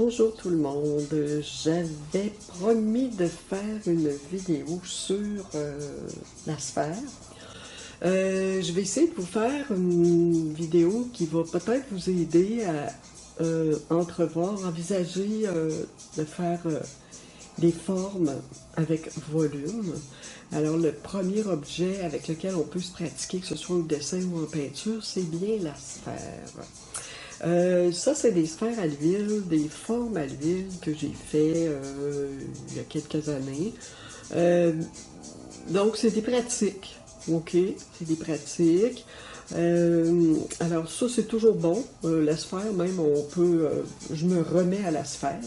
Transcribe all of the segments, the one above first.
Bonjour tout le monde, j'avais promis de faire une vidéo sur la sphère. Je vais essayer de vous faire une vidéo qui va peut-être vous aider à entrevoir, envisager de faire des formes avec volume. Alors le premier objet avec lequel on peut se pratiquer, que ce soit en dessin ou en peinture, c'est bien la sphère. Ça, c'est des sphères à l'huile, des formes à l'huile que j'ai fait il y a quelques années. Donc, c'est des pratiques, ok? C'est des pratiques. Alors, ça, c'est toujours bon. La sphère, même, on peut... je me remets à la sphère,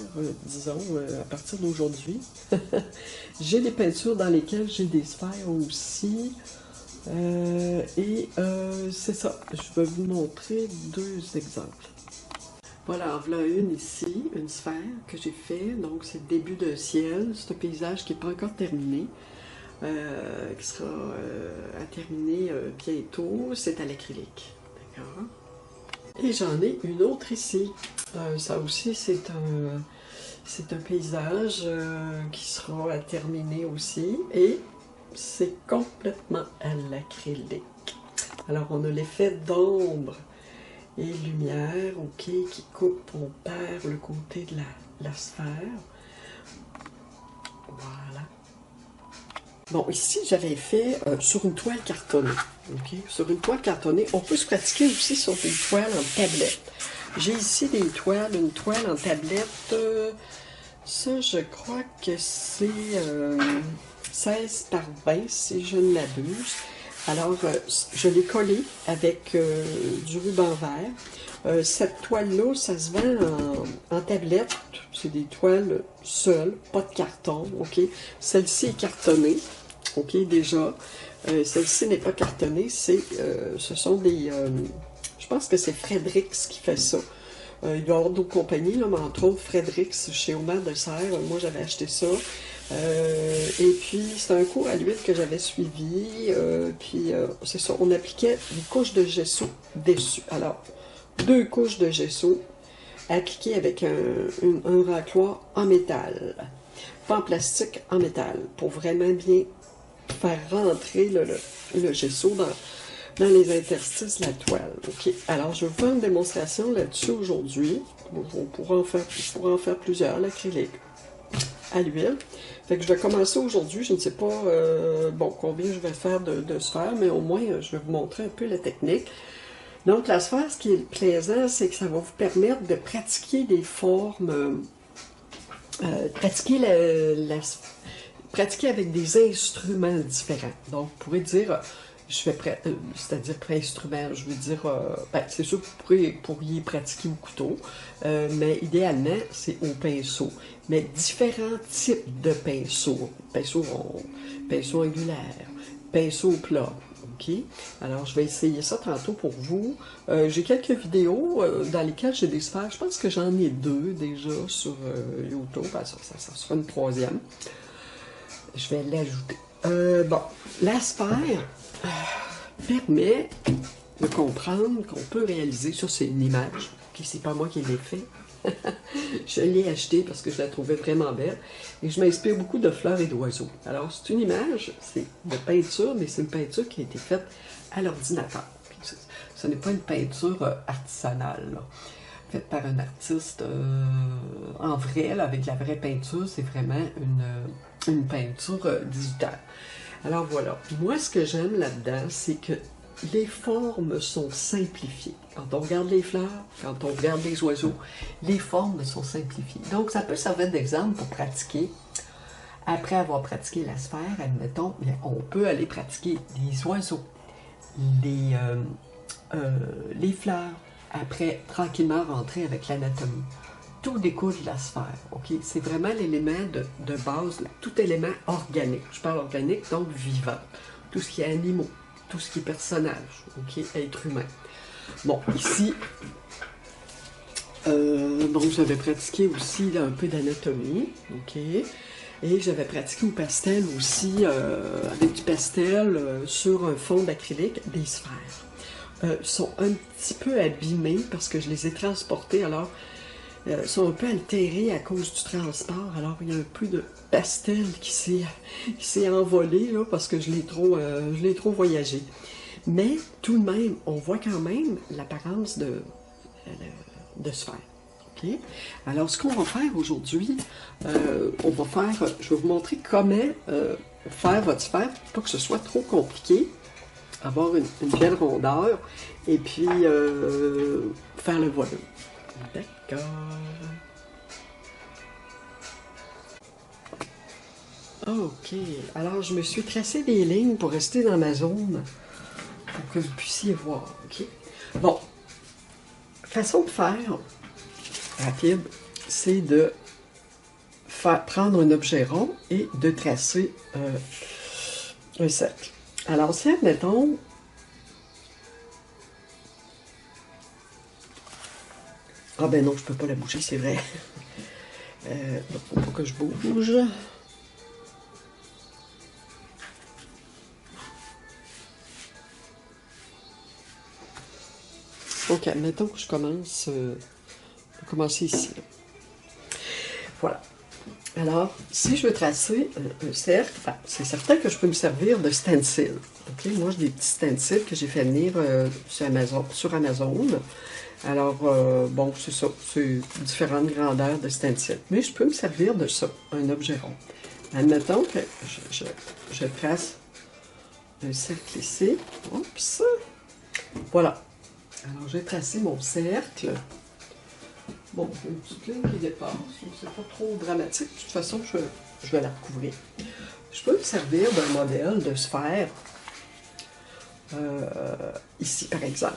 disons, à partir d'aujourd'hui. J'ai des peintures dans lesquelles j'ai des sphères aussi. C'est ça, je vais vous montrer deux exemples. Voilà, voilà une ici, une sphère que j'ai fait, donc c'est le début d'un ciel, c'est un paysage qui n'est pas encore terminé, qui sera à terminer bientôt, c'est à l'acrylique, d'accord? Et j'en ai une autre ici, ça aussi c'est un paysage qui sera à terminer aussi, et c'est complètement à l'acrylique. Alors on a l'effet d'ombre et lumière, ok, qui coupe, on perd le côté de la sphère. Voilà. Bon, ici j'avais fait sur une toile cartonnée, ok, sur une toile cartonnée. On peut se pratiquer aussi sur des toiles en tablette. J'ai ici des toiles, une toile en tablette, ça je crois que c'est 16 par 20 si je ne m'abuse. Alors, je l'ai collé avec du ruban vert. Cette toile-là, ça se vend en tablette. C'est des toiles seules, pas de carton, ok? Celle-ci est cartonnée, ok, déjà. Celle-ci n'est pas cartonnée, ce sont des... je pense que c'est Fredericks qui fait ça. Il doit y avoir d'autres compagnies, là, mais entre autres Fredericks chez Omer de Serre. Moi, j'avais acheté ça. Et puis, c'est un cours à l'huile que j'avais suivi. C'est ça, on appliquait une couche de gesso dessus. Alors, 2 couches de gesso appliquées avec un racloir en métal. Pas en plastique, en métal. Pour vraiment bien faire rentrer le gesso dans les interstices de la toile. Ok. Alors, je vais vous faire une démonstration là-dessus aujourd'hui. On pourra en faire plusieurs, l'acrylique à l'huile. Fait que je vais commencer aujourd'hui, je ne sais pas bon, combien je vais faire de sphères, mais au moins je vais vous montrer un peu la technique. Donc la sphère, ce qui est plaisant, c'est que ça va vous permettre de pratiquer des formes, pratiquer avec des instruments différents. Donc vous pourrez dire, c'est-à-dire instrument, je veux dire, c'est sûr que vous pourriez pratiquer au couteau, mais idéalement, c'est au pinceau. Mais différents types de pinceaux. Pinceau rond, pinceau angulaire, pinceau plat. OK? Alors, je vais essayer ça tantôt pour vous. J'ai quelques vidéos dans lesquelles j'ai des sphères. Je pense que j'en ai 2 déjà sur YouTube. Ça sera une troisième. Je vais l'ajouter. Bon, la sphère permet de comprendre qu'on peut réaliser, ça c'est une image, okay, c'est pas moi qui l'ai fait, je l'ai acheté parce que je la trouvais vraiment belle, et je m'inspire beaucoup de fleurs et d'oiseaux. Alors c'est une image, c'est de peinture, mais c'est une peinture qui a été faite à l'ordinateur. Ce n'est pas une peinture artisanale, là, faite par un artiste en vrai, là, avec de la vraie peinture, c'est vraiment une peinture digitale. Alors voilà, moi ce que j'aime là-dedans, c'est que les formes sont simplifiées. Quand on regarde les fleurs, quand on regarde les oiseaux, les formes sont simplifiées. Donc ça peut servir d'exemple pour pratiquer. Après avoir pratiqué la sphère, admettons, on peut aller pratiquer les oiseaux, les fleurs. Après, tranquillement rentrer avec l'anatomie. Tout découle de la sphère, ok? C'est vraiment l'élément de base, tout élément organique. Je parle organique, donc vivant. Tout ce qui est animaux, tout ce qui est personnage, ok? Être humain. Bon, ici, donc j'avais pratiqué aussi là, un peu d'anatomie, ok? Et j'avais pratiqué au pastel aussi, avec du pastel sur un fond d'acrylique, des sphères. Sont un petit peu abîmées parce que je les ai transportées, alors sont un peu altérés à cause du transport. Alors, il y a un peu de pastel qui s'est envolé, là, parce que je l'ai trop voyagé. Mais, tout de même, on voit quand même l'apparence de sphère. OK? Alors, ce qu'on va faire aujourd'hui, je vais vous montrer comment faire votre sphère, pour pas que ce soit trop compliqué, avoir une belle rondeur, et puis faire le volume. D'accord. OK. Alors, je me suis tracé des lignes pour rester dans ma zone, pour que vous puissiez voir. OK? Bon. Façon de faire, rapide, c'est de prendre un objet rond et de tracer un cercle. Alors, si, admettons, ah ben non, je peux pas la bouger, c'est vrai. Faut pas que je bouge. Ok, admettons que je commence, commencer ici. Là. Voilà. Alors, si je veux tracer un cercle, ben, c'est certain que je peux me servir de stencil. Okay? Moi, j'ai des petits stencils que j'ai fait venir sur Amazon. Alors, bon, c'est ça. C'est différentes grandeurs de stencils. Mais je peux me servir de ça, un objet rond. Admettons que je trace un cercle ici. Oups! Voilà. Alors, j'ai tracé mon cercle. Bon, une petite ligne qui dépasse, c'est pas trop dramatique. De toute façon, je vais la recouvrir. Je peux me servir d'un modèle de sphère, ici par exemple.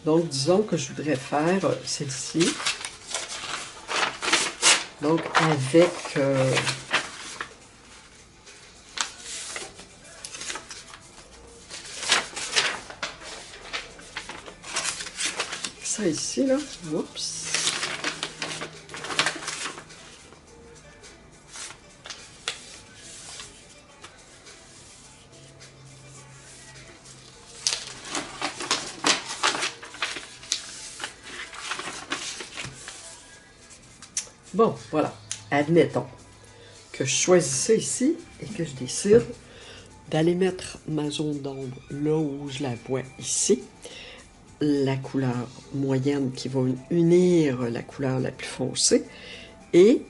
Donc, disons que je voudrais faire celle-ci. Donc, avec ça ici, là. Oups. Bon, voilà. Admettons que je choisis ça ici et que je décide d'aller mettre ma zone d'ombre là où je la vois ici. La couleur moyenne qui va unir la couleur la plus foncée. Et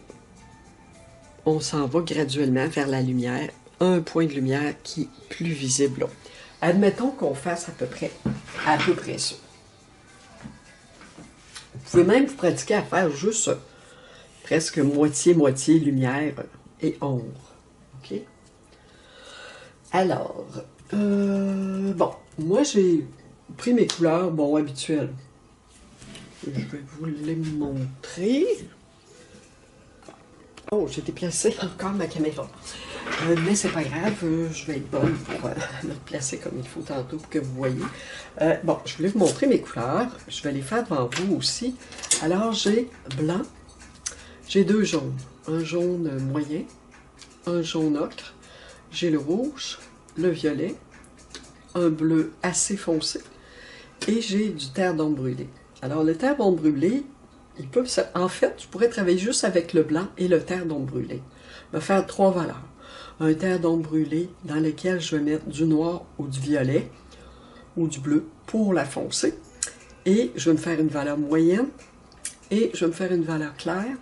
on s'en va graduellement vers la lumière, un point de lumière qui est plus visible là. Admettons qu'on fasse à peu près ça. Vous pouvez même vous pratiquer à faire juste presque moitié-moitié lumière et ombre. OK? Alors, bon, moi j'ai pris mes couleurs, bon, habituelles. Je vais vous les montrer. Oh, j'ai déplacé encore ma caméra. Mais c'est pas grave, je vais être bonne pour me placer comme il faut tantôt pour que vous voyez. Bon, je voulais vous montrer mes couleurs. Je vais les faire devant vous aussi. Alors, j'ai blanc. J'ai deux jaunes. Un jaune moyen, un jaune ocre. J'ai le rouge, le violet, un bleu assez foncé et j'ai du terre d'ombre brûlé. Alors, le terre d'ombre brûlé, en fait, je pourrais travailler juste avec le blanc et le terre d'ombre brûlé. Je vais faire trois valeurs. Un terre d'ombre brûlé dans lequel je vais mettre du noir ou du violet ou du bleu pour la foncer. Et je vais me faire une valeur moyenne et je vais me faire une valeur claire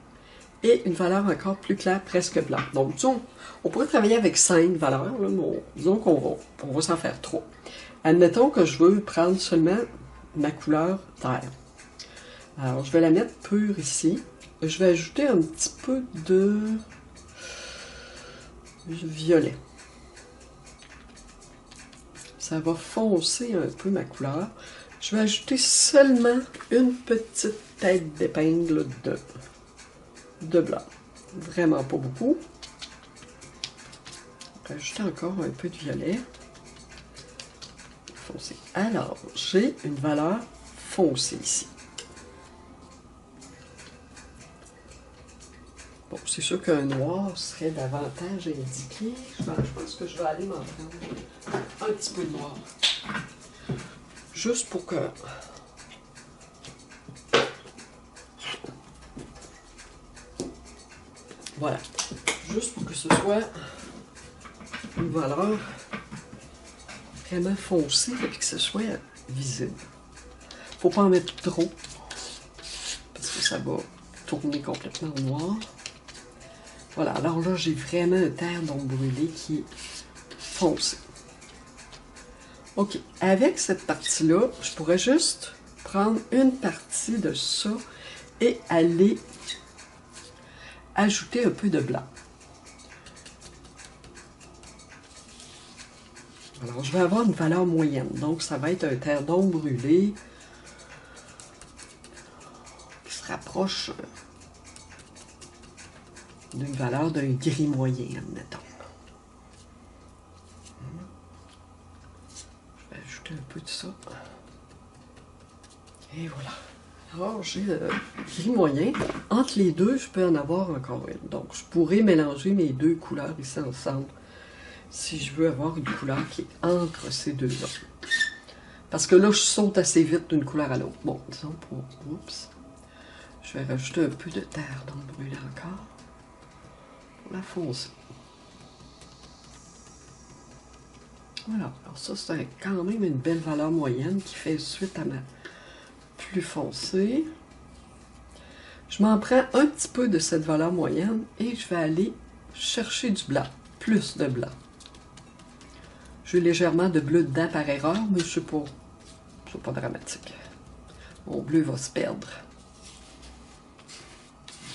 et une valeur encore plus claire, presque blanc. Donc, disons, on pourrait travailler avec 5 valeurs, là, mais disons qu'on va s'en faire 3. Admettons que je veux prendre seulement ma couleur terre. Alors, je vais la mettre pure ici. Je vais ajouter un petit peu de violet. Ça va foncer un peu ma couleur. Je vais ajouter seulement une petite tête d'épingle de blanc. Vraiment pas beaucoup. Rajouter encore un peu de violet. Foncé. Alors, j'ai une valeur foncée ici. Bon, c'est sûr qu'un noir serait davantage indiqué. Je pense que je vais aller m'en prendre un petit peu de noir. Juste pour que Voilà. Juste pour que ce soit une valeur vraiment foncée et que ce soit visible. Faut pas en mettre trop parce que ça va tourner complètement au noir. Voilà, alors là, j'ai vraiment un terre d'ombre brûlée qui est foncé. OK, avec cette partie-là, je pourrais juste prendre une partie de ça et aller ajouter un peu de blanc. Alors, je vais avoir une valeur moyenne, donc ça va être un terre d'ombre brûlée qui se rapproche d'une valeur d'un gris moyen, admettons. Je vais ajouter un peu de ça. Et voilà. Alors, j'ai le gris moyen. Entre les deux, je peux en avoir encore une. Donc, je pourrais mélanger mes deux couleurs ici ensemble si je veux avoir une couleur qui est entre ces deux-là. Parce que là, je saute assez vite d'une couleur à l'autre. Bon, disons pour... Oups. Je vais rajouter un peu de terre d'ombre brûlée encore. Pour la foncer. Voilà. Alors ça, c'est quand même une belle valeur moyenne qui fait suite à ma plus foncée. Je m'en prends un petit peu de cette valeur moyenne et je vais aller chercher du blanc. Plus de blanc. J'ai légèrement de bleu dedans par erreur, mais je sais pas. C'est pas dramatique. Mon bleu va se perdre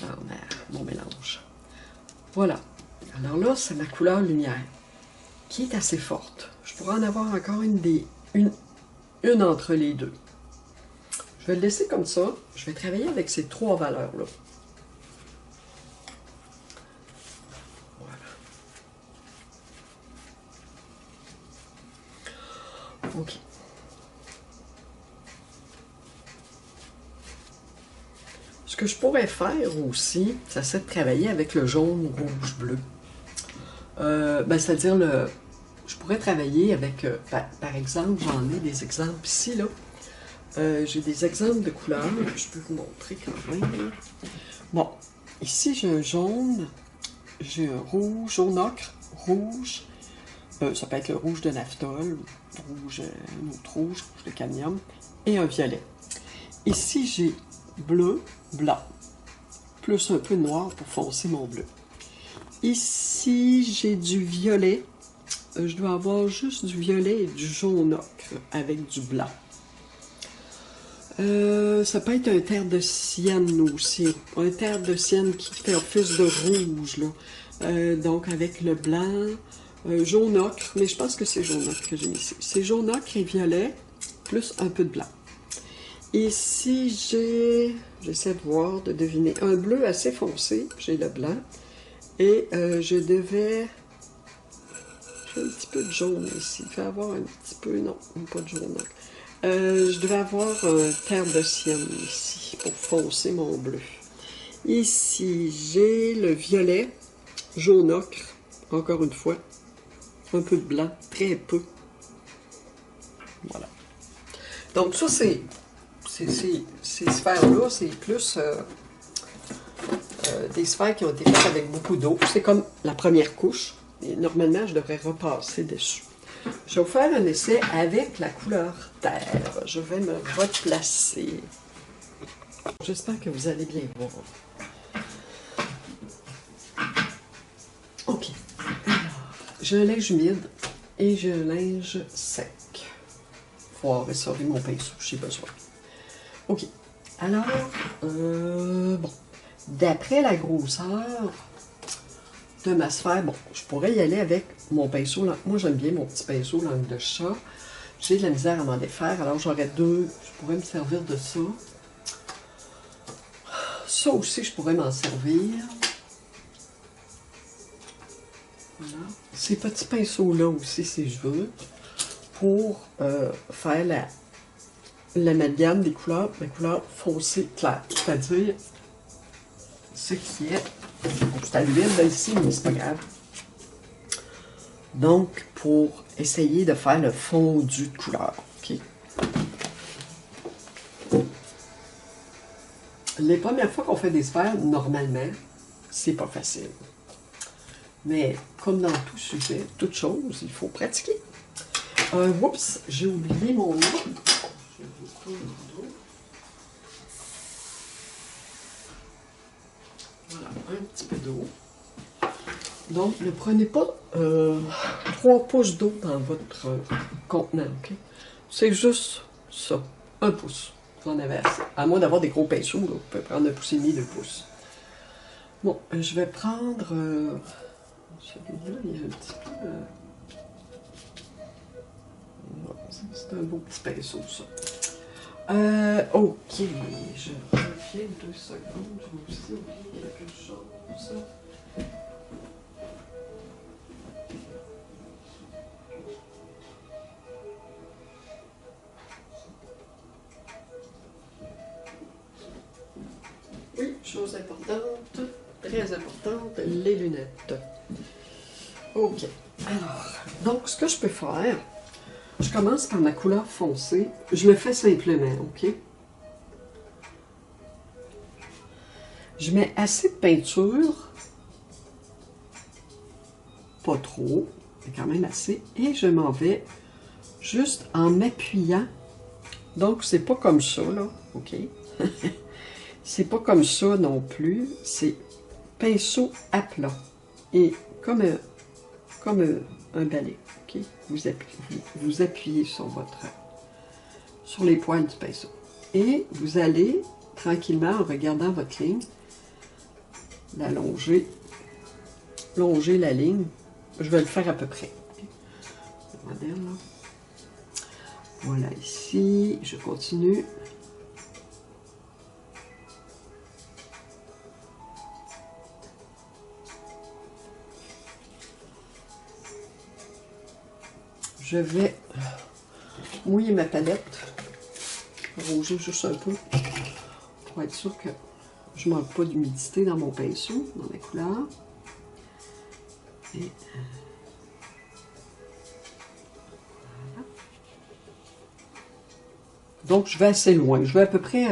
dans mon mélange. Voilà. Alors là, c'est ma couleur lumière, qui est assez forte. Je pourrais en avoir encore une entre les deux. Je vais le laisser comme ça. Je vais travailler avec ces trois valeurs-là. Voilà. OK. Ce que je pourrais faire aussi, ça serait de travailler avec le jaune, rouge, bleu. C'est-à-dire, je pourrais travailler avec, par exemple, j'en ai des exemples ici, là. J'ai des exemples de couleurs, je peux vous montrer quand même. Bon, ici j'ai un jaune, j'ai un rouge, jaune ocre, rouge, ça peut être le rouge de naphthol, rouge, un autre rouge de cadmium, et un violet. Ici j'ai bleu, blanc, plus un peu de noir pour foncer mon bleu. Ici j'ai du violet, je dois avoir juste du violet et du jaune ocre avec du blanc. Ça peut être un terre de sienne aussi. Un terre de sienne qui fait office de rouge, là. Donc avec le blanc, jaune ocre, mais je pense que c'est jaune ocre que j'ai mis ici. C'est jaune ocre et violet, plus un peu de blanc. Ici, j'essaie de voir, de deviner, un bleu assez foncé, j'ai le blanc. Et j'ai un petit peu de jaune ici. Il va avoir un petit peu, non, pas de jaune ocre. Je devais avoir un terre de sienne ici pour foncer mon bleu. Ici, j'ai le violet, jaune ocre, encore une fois. Un peu de blanc, très peu. Voilà. Donc ça, ces sphères-là, c'est plus des sphères qui ont été faites avec beaucoup d'eau. C'est comme la première couche. Et normalement, je devrais repasser dessus. Je vais vous faire un essai avec la couleur terre. Je vais me replacer. J'espère que vous allez bien voir. OK. Alors, j'ai un linge humide et j'ai un linge sec. Il faut ressortir mon pinceau, j'ai besoin. OK. Alors, bon. D'après la grosseur de ma sphère, bon, je pourrais y aller avec mon pinceau. Moi, j'aime bien mon petit pinceau langue de chat. J'ai de la misère à m'en défaire, alors j'aurais deux. Je pourrais me servir de ça. Ça aussi, je pourrais m'en servir. Voilà. Ces petits pinceaux-là aussi, si je veux, pour faire l'amalgame des couleurs, les couleurs foncées claires. C'est-à-dire ce qui est... C'est à l'huile ici, mais c'est pas grave. Donc, pour essayer de faire le fondu de couleur. OK? Les premières fois qu'on fait des sphères, normalement, c'est pas facile. Mais comme dans tout sujet, toute chose, il faut pratiquer. Oups, j'ai oublié mon eau. Je vais prendre l'eau. Voilà, un petit peu d'eau. Donc, ne prenez pas 3 pouces d'eau dans votre contenant, ok? C'est juste ça, 1 pouce. Vous en avez assez. À moins d'avoir des gros pinceaux, là, vous pouvez prendre 1,5 pouce, 2 pouces. Bon, je vais prendre celui-là, il y a un petit peu... c'est un beau petit pinceau, ça. Ok, je reviens 2 secondes. Je vais aussi oublier quelque chose. Oui, chose importante, très importante, les lunettes. Ok, alors, donc ce que je peux faire, je commence par ma couleur foncée. Je le fais simplement, ok? Je mets assez de peinture, pas trop, mais quand même assez, et je m'en vais juste en m'appuyant. Donc, c'est pas comme ça, là, ok? C'est pas comme ça non plus, c'est pinceau à plat. Et comme un balai, ok? Vous appuyez sur les poils du pinceau. Et vous allez, tranquillement, en regardant votre ligne, longer la ligne. Je vais le faire à peu près. Okay? Le modèle, là. Voilà, ici, je continue. Je vais mouiller ma palette, rougir juste un peu, pour être sûr que je ne manque pas d'humidité dans mon pinceau, dans mes couleurs. Et voilà. Donc, je vais assez loin. Je vais à peu près,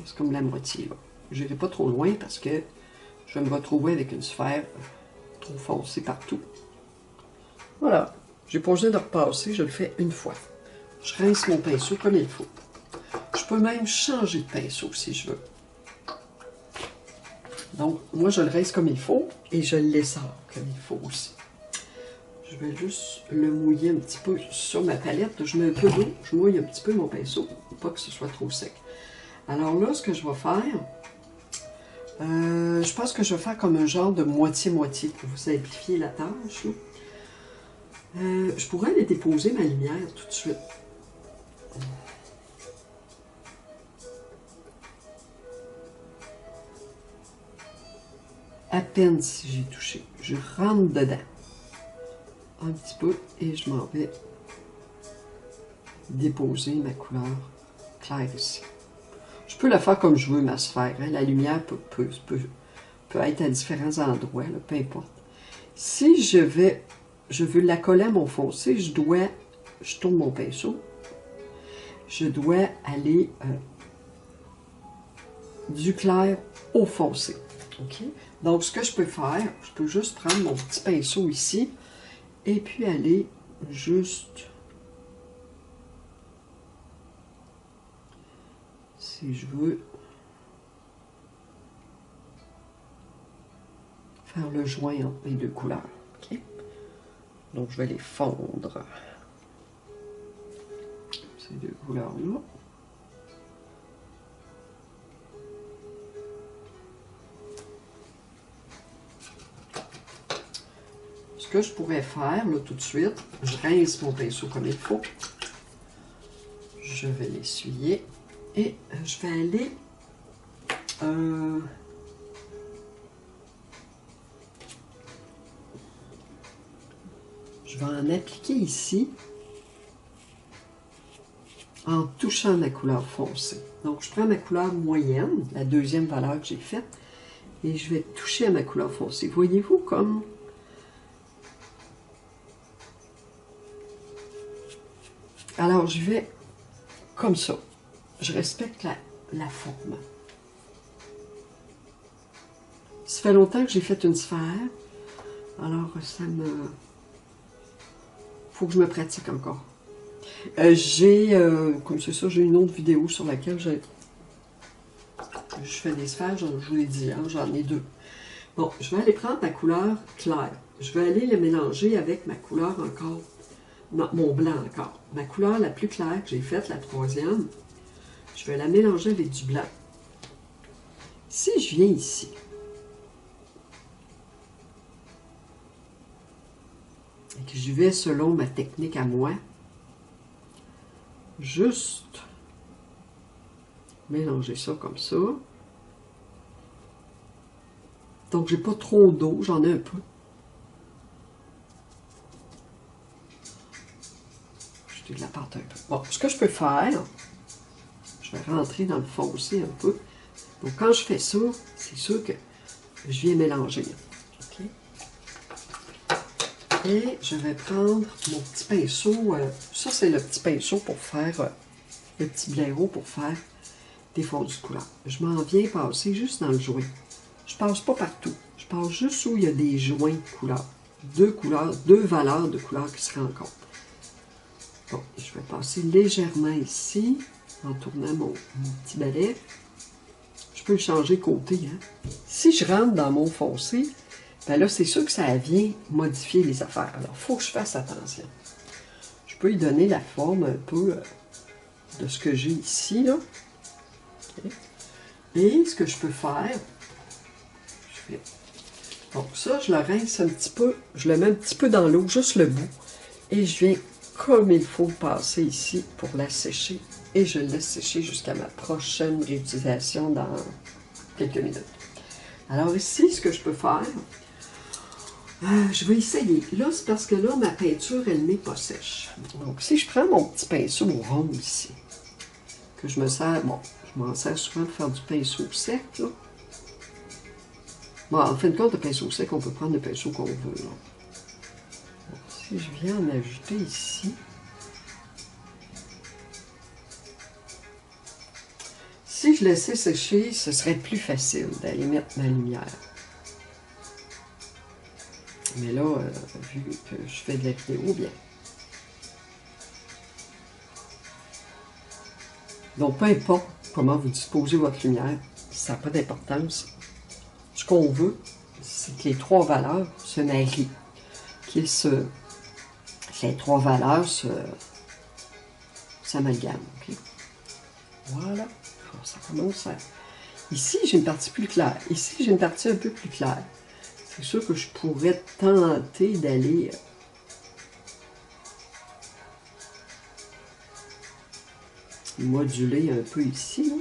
c'est comme la moitié, là. Je n'irai pas trop loin parce que je vais me retrouver avec une sphère trop foncée partout. Voilà. J'ai pas besoin de repasser, je le fais une fois. Je rince mon pinceau comme il faut. Je peux même changer de pinceau si je veux. Donc, moi, je le rince comme il faut et je l'essore comme il faut aussi. Je vais juste le mouiller un petit peu sur ma palette. Je mets un peu d'eau, je mouille un petit peu mon pinceau pour pas que ce soit trop sec. Alors là, ce que je vais faire, je pense que je vais faire comme un genre de moitié-moitié pour vous simplifier la tâche. Je pourrais aller déposer ma lumière tout de suite. À peine si j'ai touché. Je rentre dedans. Un petit peu et je m'en vais déposer ma couleur claire ici. Je peux la faire comme je veux, ma sphère. Hein. La lumière peut être à différents endroits, là, peu importe. Si je veux la coller à mon foncé, je tourne mon pinceau, je dois aller du clair au foncé. Okay? Donc, ce que je peux faire, je peux juste prendre mon petit pinceau ici et puis aller juste, si je veux, faire le joint entre les deux couleurs. Okay? Donc, je vais les fondre. Ces deux couleurs-là. Ce que je pourrais faire, là, tout de suite, je rince mon pinceau comme il faut. Je vais l'essuyer et je vais aller je vais en appliquer ici en touchant ma couleur foncée. Donc, je prends ma couleur moyenne, la deuxième valeur que j'ai faite, et je vais toucher à ma couleur foncée. Voyez-vous comme... Alors, je vais comme ça. Je respecte la forme. Ça fait longtemps que j'ai fait une sphère. Alors, faut que je me pratique encore. Comme c'est ça, j'ai une autre vidéo sur laquelle je fais des sphères, je vous l'ai dit, hein, j'en ai deux. Bon, je vais aller prendre ma couleur claire. Je vais aller les mélanger avec ma couleur encore, non, mon blanc encore. Ma couleur la plus claire que j'ai faite, la troisième, je vais la mélanger avec du blanc. Si je viens ici, et que je vais selon ma technique à moi, juste mélanger ça comme ça. Donc, j'ai pas trop d'eau, j'en ai un peu. Jeter de la pâte un peu. Bon, ce que je peux faire, je vais rentrer dans le foncé un peu. Donc, quand je fais ça, c'est sûr que je viens mélanger. OK? Et je vais prendre mon petit pinceau. Ça, c'est le petit pinceau pour faire, le petit blaireau pour faire des fondus de couleur. Je m'en viens passer juste dans le joint. Je passe pas partout. Je passe juste où il y a des joints de couleurs. Deux valeurs de couleurs qui se rencontrent. Bon, je vais passer légèrement ici, en tournant mon petit balai. Je peux le changer côté. Hein. Si je rentre dans mon foncé, ben là, c'est sûr que ça vient modifier les affaires. Alors, il faut que je fasse attention. Je peux y donner la forme un peu de ce que j'ai ici, là. Okay. Et ce que je peux faire, je fais... Donc ça, je le rince un petit peu, je le mets un petit peu dans l'eau, juste le bout. Et je viens comme il faut passer ici pour la sécher. Et je laisse sécher jusqu'à ma prochaine réutilisation dans quelques minutes. Alors ici, ce que je peux faire, je vais essayer. Là, c'est parce que là, ma peinture, elle n'est pas sèche. Donc si je prends mon petit pinceau rond ici, que je me sers, bon, je m'en sers souvent de faire du pinceau sec, là. Bon, en fin de compte, le pinceau sec, on peut prendre le pinceau qu'on veut. Bon, si je viens en ajouter ici, si je laissais sécher, ce serait plus facile d'aller mettre ma lumière. Mais là, vu que je fais de la vidéo, bien. Donc, peu importe comment vous disposez votre lumière, ça n'a pas d'importance. Ce qu'on veut, c'est que les trois valeurs se marient, que les trois valeurs s'amalgament. Okay? Voilà, alors, ça commence à... Ici, j'ai une partie plus claire. Ici, j'ai une partie un peu plus claire. C'est sûr que je pourrais tenter d'aller... moduler un peu ici, là.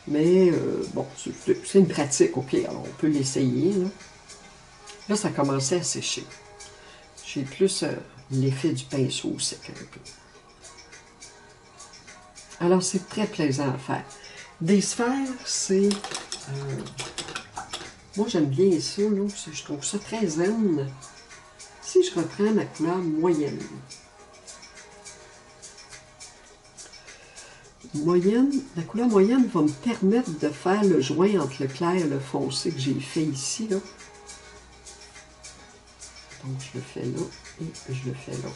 Mais, bon, c'est une pratique, ok, alors on peut l'essayer. Là, ça commençait à sécher. J'ai plus l'effet du pinceau sec un peu. Alors, c'est très plaisant à faire. Des sphères, c'est... moi, j'aime bien ça, là. Je trouve ça très zen. Si je reprends ma couleur moyenne. La couleur moyenne va me permettre de faire le joint entre le clair et le foncé que j'ai fait ici, là. Donc, je le fais là et je le fais là.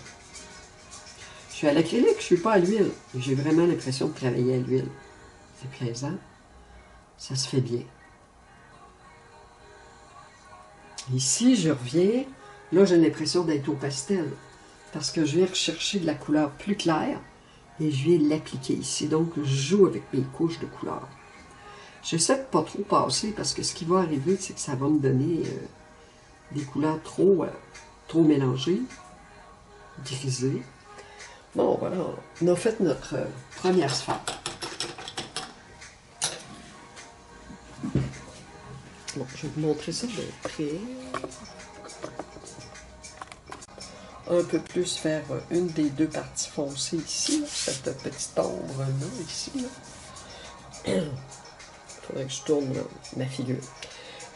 Je suis à l'acrylique, je ne suis pas à l'huile. J'ai vraiment l'impression de travailler à l'huile. C'est plaisant. Ça se fait bien. Ici, je reviens. Là, j'ai l'impression d'être au pastel. Parce que je viens rechercher de la couleur plus claire. Et je viens l'appliquer ici. Donc, je joue avec mes couches de couleurs. J'essaie de ne pas trop passer parce que ce qui va arriver, c'est que ça va me donner des couleurs trop mélangées, grisées. Bon, voilà, on a fait notre première sphère. Bon, je vais vous montrer ça de près. Un peu plus vers une des deux parties foncées ici, là, cette petite ombre-là, ici. Il faudrait que je tourne ma figure.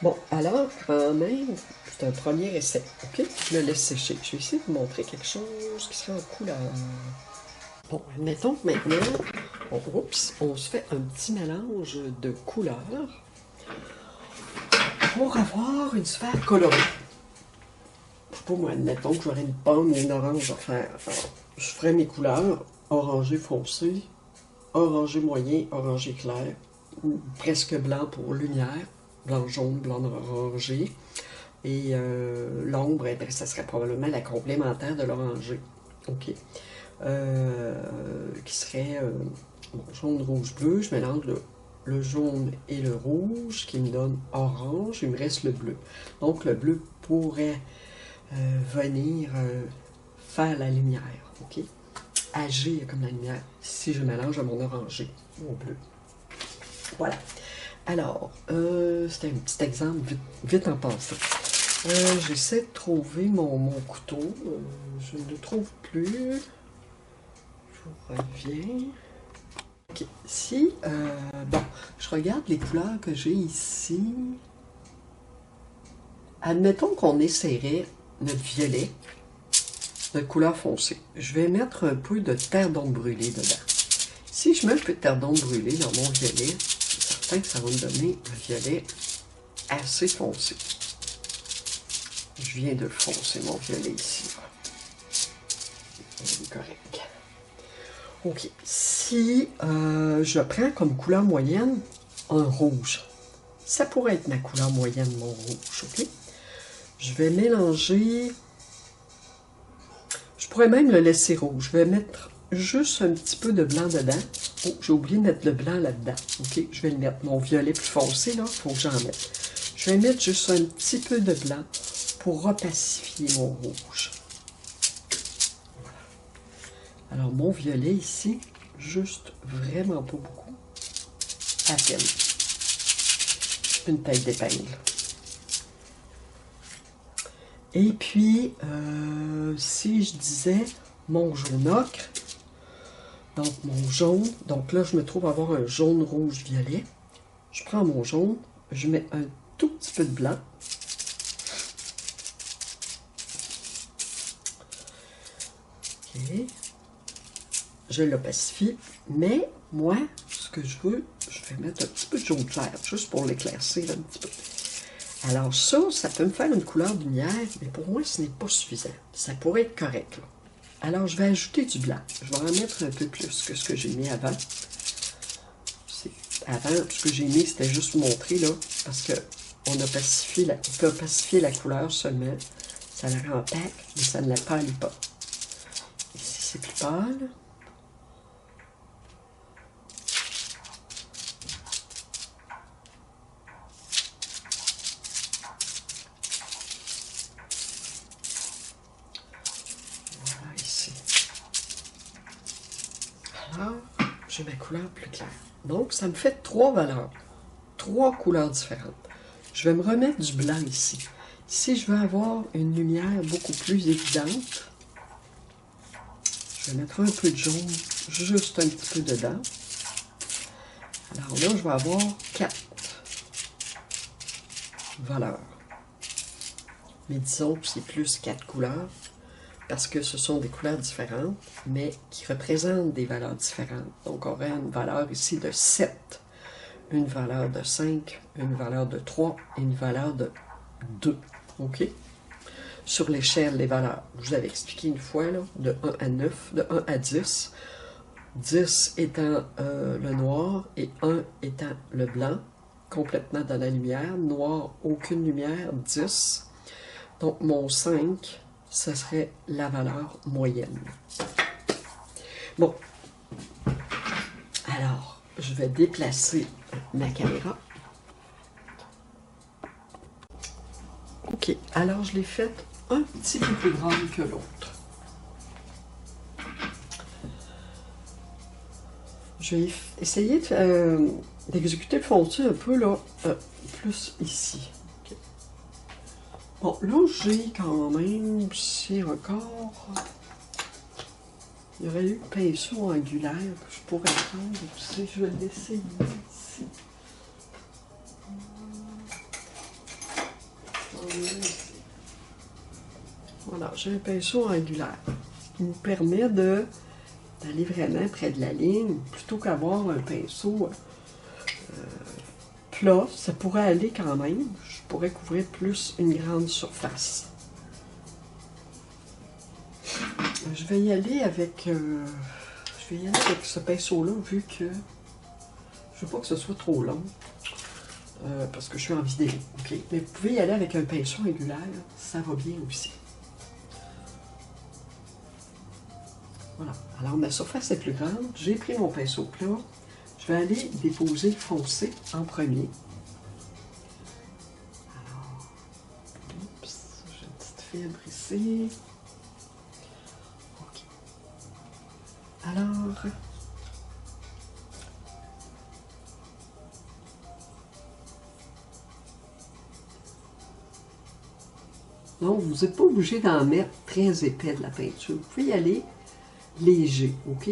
Bon, alors, quand même, c'est un premier essai. OK? Je le laisse sécher. Je vais essayer de vous montrer quelque chose qui sera en couleur. Bon, admettons que maintenant, on se fait un petit mélange de couleurs. pour avoir une sphère colorée. Pour moi, admettons que j'aurais une pomme et une orange à faire. Alors, je ferais mes couleurs orangé foncé, orangé moyen, orangé clair, ou presque blanc pour lumière, blanc jaune, blanc orangé. Et l'ombre, eh bien, ça serait probablement la complémentaire de l'orangé. OK. Qui serait bon, jaune, rouge, bleu. Je mélange le jaune et le rouge qui me donne orange. Il me reste le bleu. Donc, le bleu pourrait venir faire la lumière. OK? Agir comme la lumière si je mélange à mon orangé au bleu. Voilà. Alors, c'était un petit exemple vite en passant. J'essaie de trouver mon couteau. Je ne le trouve plus. Je reviens. Ok. Si, bon, je regarde les couleurs que j'ai ici. Admettons qu'on essaierait notre violet, notre couleur foncée. Je vais mettre un peu de terre d'ombre brûlée dedans. Si je mets un peu de terre d'ombre brûlée dans mon violet, c'est certain que ça va me donner un violet assez foncé. Je viens de foncer mon violet ici. C'est correct. OK. Si je prends comme couleur moyenne un rouge, ça pourrait être ma couleur moyenne, mon rouge. OK? Je vais mélanger. Je pourrais même le laisser rouge. Je vais mettre juste un petit peu de blanc dedans. Oh, j'ai oublié de mettre le blanc là-dedans. OK? Je vais le mettre. Mon violet plus foncé, là, il faut que j'en mette. Je vais mettre juste un petit peu de blanc pour repacifier mon rouge. Voilà. Alors, mon violet ici, juste vraiment pas beaucoup. À peine. Une taille d'épingle. Et puis, si je disais mon jaune ocre, donc mon jaune, donc là, je me trouve avoir un jaune, rouge, violet. Je prends mon jaune, je mets un tout petit peu de blanc. OK. Je l'opacifie, mais moi, ce que je veux, je vais mettre un petit peu de jaune clair, juste pour l'éclaircir un petit peu. Alors ça peut me faire une couleur lumière, mais pour moi, ce n'est pas suffisant. Ça pourrait être correct, là. Alors, je vais ajouter du blanc. Je vais en mettre un peu plus que ce que j'ai mis avant. Avant, ce que j'ai mis, c'était juste vous montrer, là, parce que on peut opacifier la couleur seulement. Ça la rend opaque, mais ça ne la pâlit pas. Ici, c'est plus pâle. Voilà, ici. Alors, j'ai ma couleur plus claire. Donc, ça me fait 3 valeurs. 3 couleurs différentes. Je vais me remettre du blanc ici. Si je veux avoir une lumière beaucoup plus évidente, je vais mettre un peu de jaune, juste un petit peu dedans. Alors là, je vais avoir 4 valeurs. Mais disons que c'est plus 4 couleurs, parce que ce sont des couleurs différentes, mais qui représentent des valeurs différentes. Donc, on aurait une valeur ici de 7, une valeur de 5, une valeur de 3 et une valeur de 2. OK? Sur l'échelle des valeurs, je vous avais expliqué une fois, là, de 1 à 9, de 1 à 10. 10 étant le noir et 1 étant le blanc, complètement dans la lumière. Noir, aucune lumière, 10. Donc, mon 5, ce serait la valeur moyenne. Bon. Alors, je vais déplacer ma caméra. OK. Alors, je l'ai faite un petit peu plus grande que l'autre. Je vais essayer d'exécuter le fondu un peu, là, plus ici. Okay. Bon, là, j'ai quand même, c'est encore... Il y aurait eu le pinceau angulaire que je pourrais prendre. Tu sais, je vais l'essayer ici. Voilà, j'ai un pinceau angulaire qui me permet d'aller vraiment près de la ligne plutôt qu'avoir un pinceau plat, ça pourrait aller quand même. Je pourrais couvrir plus une grande surface. Je vais y aller avec ce pinceau-là, vu que je veux pas que ce soit trop long. Parce que je suis en vidéo, ok? Mais vous pouvez y aller avec un pinceau angulaire, ça va bien aussi. Voilà. Alors, ma surface est plus grande. J'ai pris mon pinceau plat. Je vais aller déposer foncé en premier. Alors, oups, j'ai une petite fibre ici. OK. Alors, non, vous n'êtes pas obligé d'en mettre très épais de la peinture. Vous pouvez y aller léger, OK?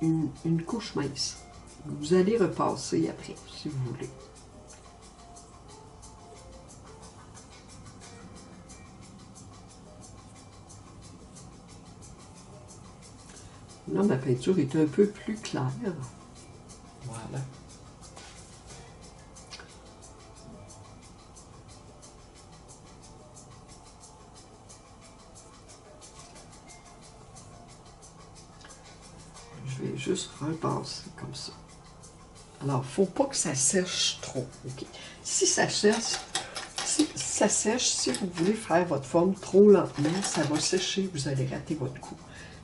Une couche mince. Vous allez repasser après, si vous voulez. Là, ma peinture est un peu plus claire. Voilà. Je vais juste repasser comme ça. Alors, il ne faut pas que ça sèche trop. Okay? Si ça sèche, si vous voulez faire votre forme trop lentement, ça va sécher, vous allez rater votre coup.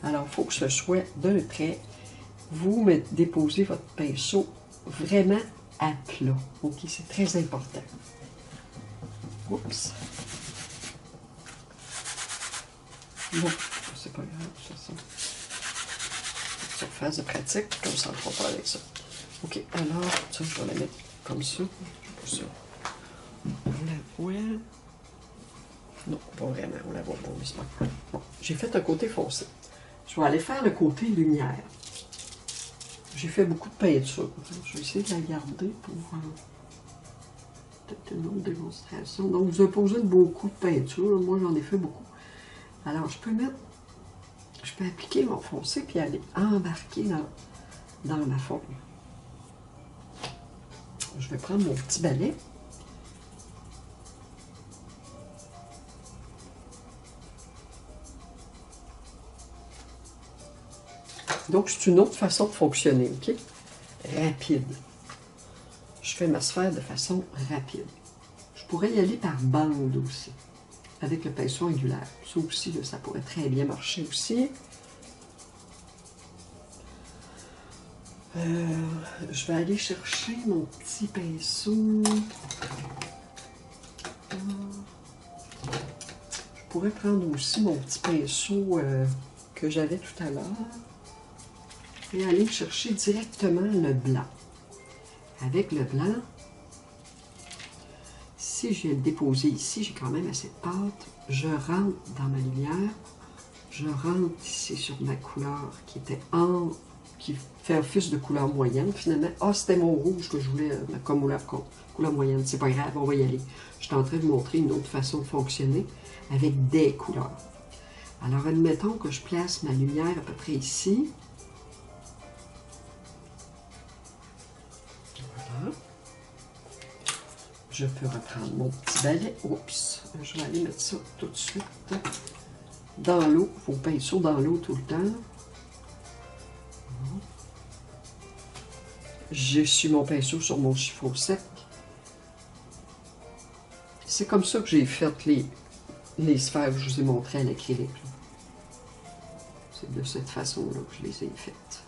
Alors, il faut que ce soit d'un trait. Vous déposez votre pinceau vraiment à plat. OK, c'est très important. Oups. Bon, c'est pas grave, ça. Surface de pratique, comme ça, on ne fera pas avec ça. OK, alors, ça, je vais la mettre comme ça. Je sais pas ça. On la voit. Non, pas vraiment, on la voit pas, mais c'est pas grave. Bon, j'ai fait un côté foncé. Je vais aller faire le côté lumière. J'ai fait beaucoup de peinture. Je vais essayer de la garder pour peut-être une autre démonstration. Donc, vous avez pas besoin de beaucoup de peinture. Moi, j'en ai fait beaucoup. Alors, je peux appliquer mon foncé puis aller embarquer dans ma forme. Je vais prendre mon petit balai. Donc, c'est une autre façon de fonctionner, OK? Rapide. Je fais ma sphère de façon rapide. Je pourrais y aller par bande aussi, avec le pinceau angulaire. Ça aussi, là, ça pourrait très bien marcher aussi. Je vais aller chercher mon petit pinceau. Je pourrais prendre aussi mon petit pinceau que j'avais tout à l'heure et aller chercher directement le blanc. Avec le blanc, si je vais le déposer ici, j'ai quand même assez de pâte. Je rentre dans ma lumière. Je rentre ici sur ma couleur qui fait office de couleur moyenne finalement. Ah, c'était mon rouge que je voulais comme couleur moyenne. C'est pas grave, on va y aller. Je suis en train de vous montrer une autre façon de fonctionner avec des couleurs. Alors, admettons que je place ma lumière à peu près ici. Voilà. Je peux reprendre mon petit balai. Oups, je vais aller mettre ça tout de suite dans l'eau. Il faut pinceau dans l'eau tout le temps. J'essuie mon pinceau sur mon chiffon sec. C'est comme ça que j'ai fait les sphères que je vous ai montrées à l'acrylique. C'est de cette façon-là que je les ai faites.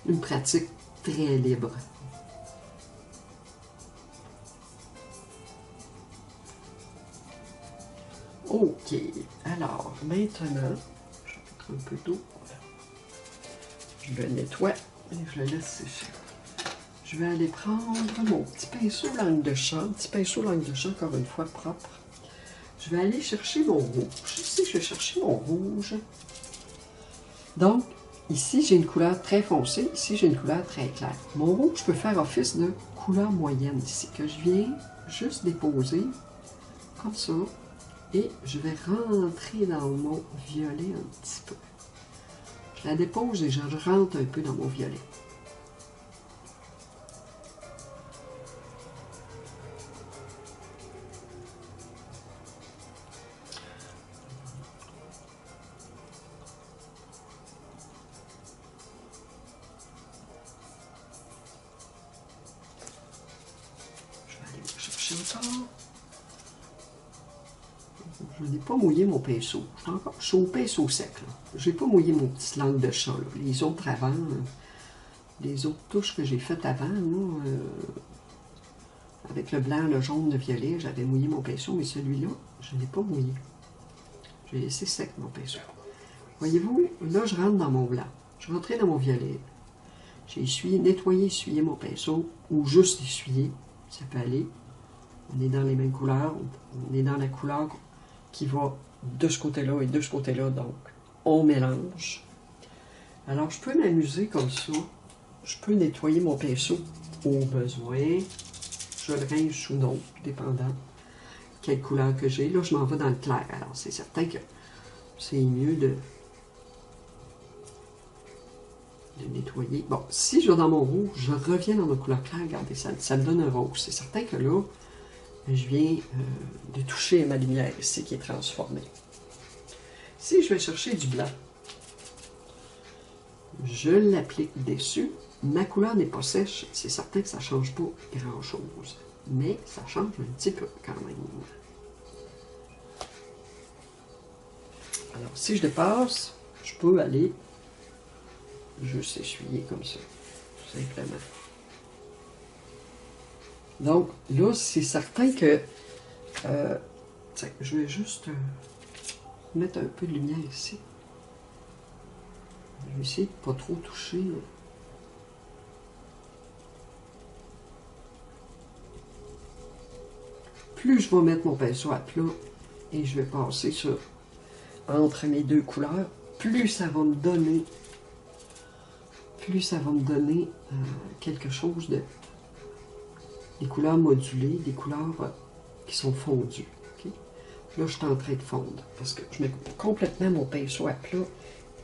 Une pratique très libre. OK. Alors, maintenant, je vais mettre un peu d'eau. Je le nettoie et je le laisse sécher. Je vais aller prendre mon petit pinceau langue de chat. Un petit pinceau langue de chat, encore une fois, propre. Je vais aller chercher mon rouge. Ici, je vais chercher mon rouge. Donc, ici, j'ai une couleur très foncée. Ici, j'ai une couleur très claire. Mon rouge peut faire office de couleur moyenne ici, que je viens juste déposer comme ça. Et je vais rentrer dans mon violet un petit peu. Je Je la dépose et je rentre un peu dans mon violet. Je vais aller chercher encore. Je n'ai pas mouillé mon pinceau. Je suis au pinceau sec. Je n'ai pas mouillé mon petit langue de chat. Là. Les autres avant, les autres touches que j'ai faites avant, là, avec le blanc, le jaune, le violet, j'avais mouillé mon pinceau, mais celui-là, je ne l'ai pas mouillé. J'ai laissé sec mon pinceau. Voyez-vous, là, je rentre dans mon blanc. Je rentrais dans mon violet. J'ai essuyé, nettoyé, essuyé mon pinceau, ou juste essuyé, ça peut aller. On est dans les mêmes couleurs, on est dans la couleur qui va de ce côté-là et de ce côté-là, donc on mélange. Alors, je peux m'amuser comme ça. Je peux nettoyer mon pinceau au besoin. Je le rince ou non, dépendant quelle couleur que j'ai. Là, je m'en vais dans le clair. Alors, c'est certain que c'est mieux de nettoyer. Bon, si je vais dans mon rouge, je reviens dans ma couleur claire. Regardez, ça me donne un rose. C'est certain que là, je viens de toucher ma lumière ici qui est transformée. Si je vais chercher du blanc, je l'applique dessus. Ma couleur n'est pas sèche, c'est certain que ça ne change pas grand-chose. Mais ça change un petit peu quand même. Alors, si je dépasse, je peux aller juste essuyer comme ça, tout simplement. Donc, là, c'est certain que je vais juste mettre un peu de lumière ici. Je vais essayer de ne pas trop toucher. Plus je vais mettre mon pinceau à plat et je vais passer sur entre mes deux couleurs, plus ça va me donner quelque chose de des couleurs modulées, des couleurs qui sont fondues. Okay? Là, je suis en train de fondre parce que je mets complètement mon pinceau à plat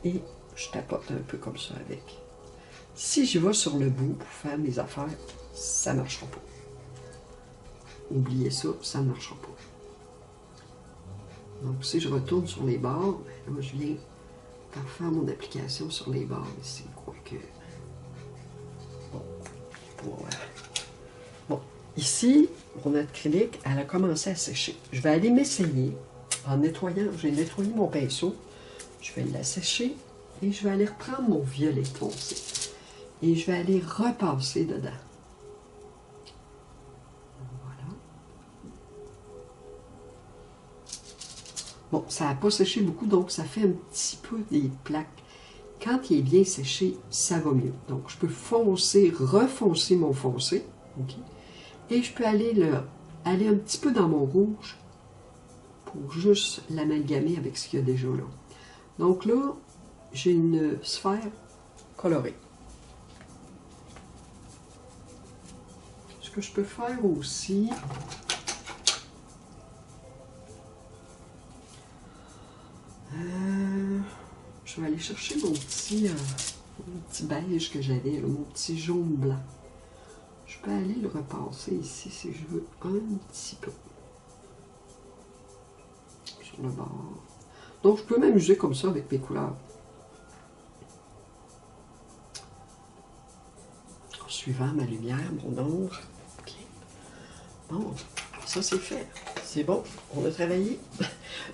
et je tapote un peu comme ça avec. Si je vais sur le bout pour faire mes affaires, ça ne marchera pas. Oubliez ça, ça ne marchera pas. Donc, si je retourne sur les bords, là, je viens par faire mon application sur les bords ici. Quoique. Bon, ici, mon acrylique, elle a commencé à sécher. Je vais aller m'essayer en nettoyant. J'ai nettoyé mon pinceau. Je vais la sécher et je vais aller reprendre mon violet foncé. Et je vais aller repasser dedans. Bon, ça n'a pas séché beaucoup, donc ça fait un petit peu des plaques. Quand il est bien séché, ça va mieux. Donc, je peux foncer, refoncer mon foncé. Okay? Et je peux aller un petit peu dans mon rouge pour juste l'amalgamer avec ce qu'il y a déjà là. Donc là, j'ai une sphère colorée. Ce que je peux faire aussi... je vais aller chercher mon petit beige que j'avais, mon petit jaune blanc. Je peux aller le repasser ici si je veux un petit peu. Sur le bord. Donc je peux m'amuser comme ça avec mes couleurs. En suivant ma lumière, mon ombre. Ok. Bon, ça c'est fait. C'est bon, on a travaillé.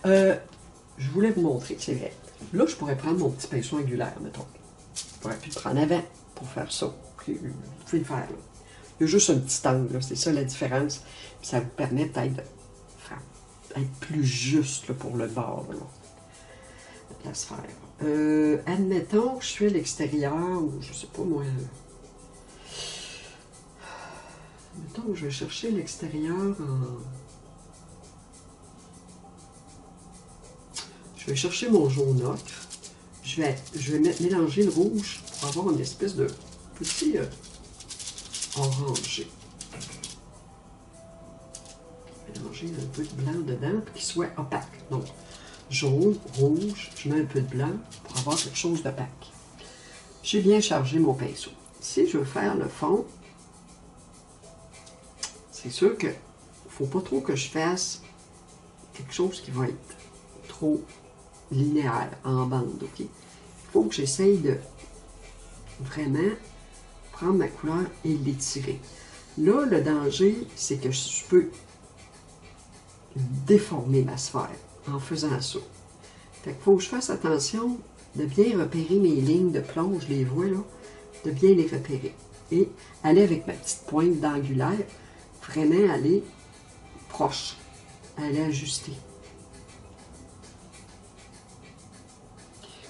Je voulais vous montrer, c'est vrai. Là, je pourrais prendre mon petit pinceau angulaire, mettons. Je pourrais plus le prendre avant pour faire ça. Vous pouvez le faire, là. Il y a juste un petit angle, c'est ça la différence. Puis ça vous permet peut-être d'être plus juste là, pour le bord là, de la sphère. Admettons que je suis à l'extérieur, ou je sais pas moi. Admettons que je vais chercher l'extérieur en... Je vais chercher mon jaune ocre. Je vais mélanger le rouge pour avoir une espèce de petit orangé. Mélanger un peu de blanc dedans pour qu'il soit opaque. Donc, jaune, rouge, je mets un peu de blanc pour avoir quelque chose d'opaque. j'ai bien chargé mon pinceau. Si je veux faire le fond, c'est sûr que faut pas trop que je fasse quelque chose qui va être trop linéaire en bande, ok? Il faut que j'essaye de vraiment prendre ma couleur et l'étirer. Là, le danger, c'est que je peux déformer ma sphère en faisant ça. Fait qu'il faut que je fasse attention de bien repérer mes lignes de plomb, je les vois là, de bien les repérer. Et aller avec ma petite pointe d'angulaire, vraiment aller proche, aller ajuster.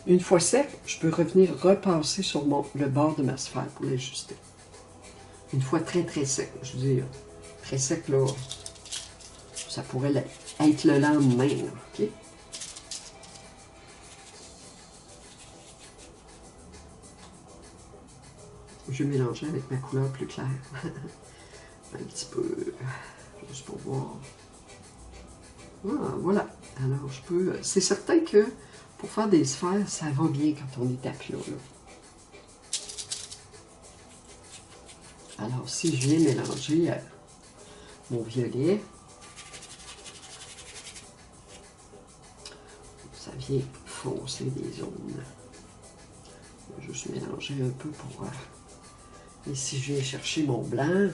Une fois sec, je peux revenir repasser sur le bord de ma sphère pour l'ajuster. Une fois très très sec, je veux dire, très sec là, ça pourrait être le lendemain, là, ok? Je vais mélanger avec ma couleur plus claire. Un petit peu, juste pour voir. Ah, voilà. Alors, je peux... C'est certain que pour faire des sphères, ça va bien quand on est à plat, là. Alors, si je viens mélanger mon violet, ça vient foncer des zones. Je vais juste mélanger un peu pour... Et si je viens chercher mon blanc,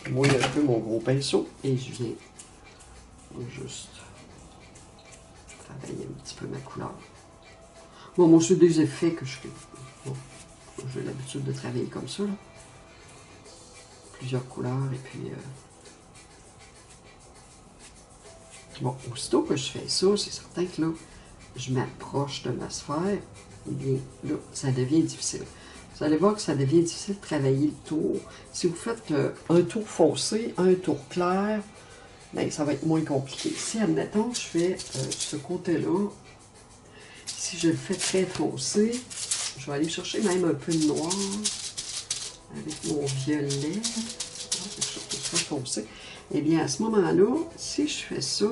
je mouille un peu mon gros pinceau et je viens juste travailler un petit peu ma couleur. Bon, c'est des effets que je fais. Bon, j'ai l'habitude de travailler comme ça, là. Plusieurs couleurs et puis... Bon, aussitôt que je fais ça, c'est certain que là, je m'approche de ma sphère, et bien là, ça devient difficile. Vous allez voir que ça devient difficile de travailler le tour. Si vous faites un tour foncé, un tour clair, bien, ça va être moins compliqué. Si, admettons, je fais ce côté-là, si je le fais très foncé, je vais aller chercher même un peu de noir avec mon violet, quelque chose de très foncé. Eh bien, à ce moment-là, si je fais ça,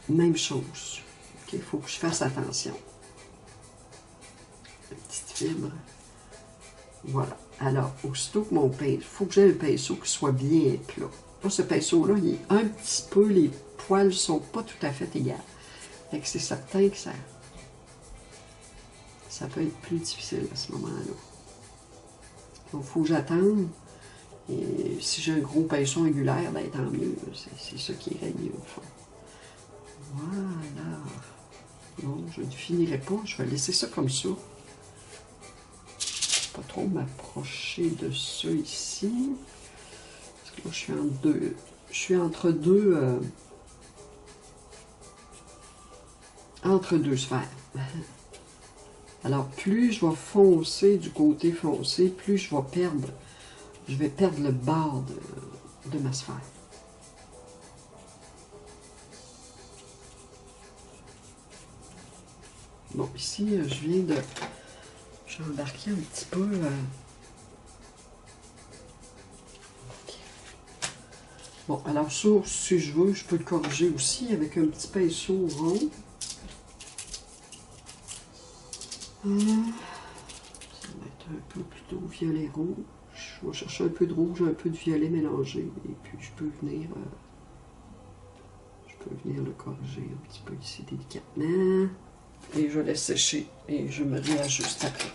même chose. Il faut que je fasse attention. Une petite fibre. Voilà. Alors, aussitôt que mon pinceau, il faut que j'ai un pinceau qui soit bien plat. Là, ce pinceau-là, il est un petit peu, les poils ne sont pas tout à fait égales. Fait que c'est certain que ça peut être plus difficile à ce moment-là. Donc, il faut que j'attende. Et si j'ai un gros pinceau angulaire, ben, tant mieux. C'est ça qui irait mieux, au fond. Voilà. Bon, je ne finirai pas. Je vais laisser ça comme ça. Pas trop m'approcher de ça ici. Parce que là, je suis entre deux. Je suis entre deux sphères. Alors, plus je vais foncer du côté foncé, plus je vais perdre le bord de ma sphère. Bon, ici, je viens de... J'ai embarqué un petit peu... Bon, alors ça, si je veux, je peux le corriger aussi avec un petit pinceau rond. Ça va être un peu plutôt violet-rouge. Je vais chercher un peu de rouge, un peu de violet mélangé. Et puis, je peux venir le corriger un petit peu ici délicatement. Et je laisse sécher et je me réajuste après.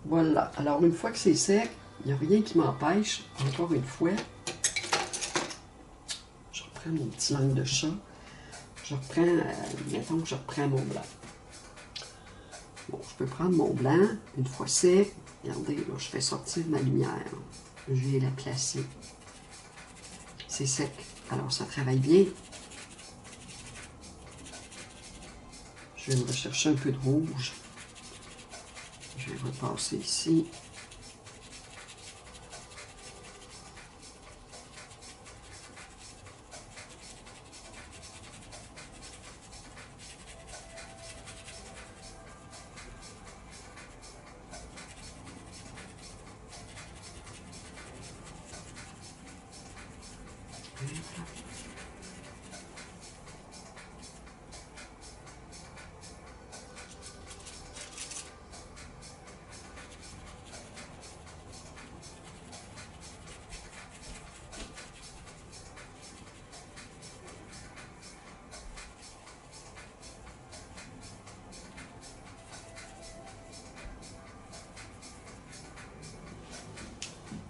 Voilà. Alors, une fois que c'est sec, il n'y a rien qui m'empêche, encore une fois, je reprends mon petit langue de chat. Je reprends, mettons que je reprends mon blanc. Bon, je peux prendre mon blanc, une fois sec. Regardez, là, je fais sortir ma lumière. Je vais la placer. C'est sec. Alors, ça travaille bien. Je vais me rechercher un peu de rouge. Je vais repasser ici.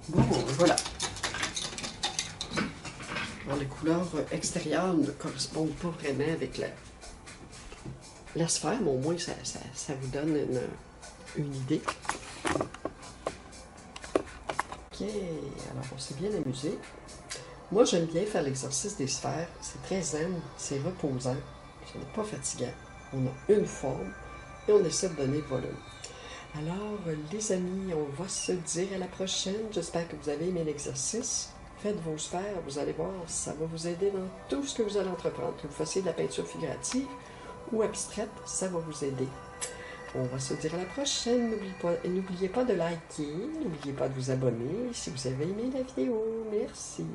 Bon, voilà. Alors, les couleurs extérieures ne correspondent pas vraiment avec la sphère, mais au moins ça vous donne une idée. Ok, alors on s'est bien amusé. Moi, j'aime bien faire l'exercice des sphères. C'est très zen, c'est reposant, ce n'est pas fatigant. On a une forme et on essaie de donner le volume. Alors, les amis, on va se dire à la prochaine. J'espère que vous avez aimé l'exercice. Faites vos sphères, vous allez voir, ça va vous aider dans tout ce que vous allez entreprendre. Que vous fassiez de la peinture figurative ou abstraite, ça va vous aider. On va se dire à la prochaine. N'oubliez pas de liker, n'oubliez pas de vous abonner si vous avez aimé la vidéo. Merci.